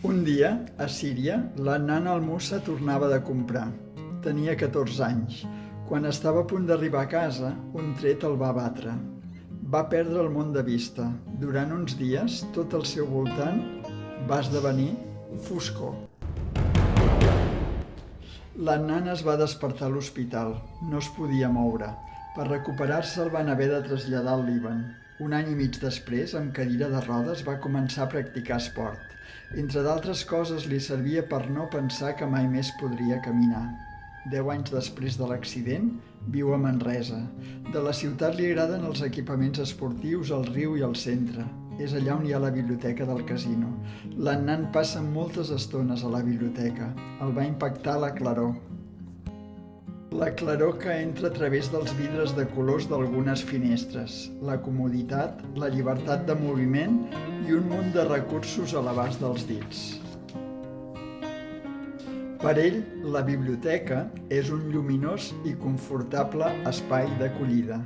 Un dia, a Síria, la nana Almussa tornava de comprar. Tenia 14 anys. Quan estava a punt d'arribar a casa, un tret el va batre. Va perdre el món de vista. Durant uns dies, tot al seu voltant va esdevenir foscor. La nana es va despertar a l'hospital. No es podia moure. Per recuperar-se el van haver de traslladar al Líban. Un any i mig després, amb cadira de rodes, va començar a practicar esport. Entre d'altres coses, li servia per no pensar que mai més podria caminar. 10 anys després de l'accident, viu a Manresa. De la ciutat li agraden els equipaments esportius, el riu i el centre. És allà on hi ha la biblioteca del casino. L'Annan passa moltes estones a la biblioteca. El va impactar la claror. La claror que entra a través dels vidres de colors d'algunes finestres, la comoditat, la llibertat de moviment i un munt de recursos a l'abast dels dits. Per ell, la biblioteca és un lluminós i confortable espai d'acollida.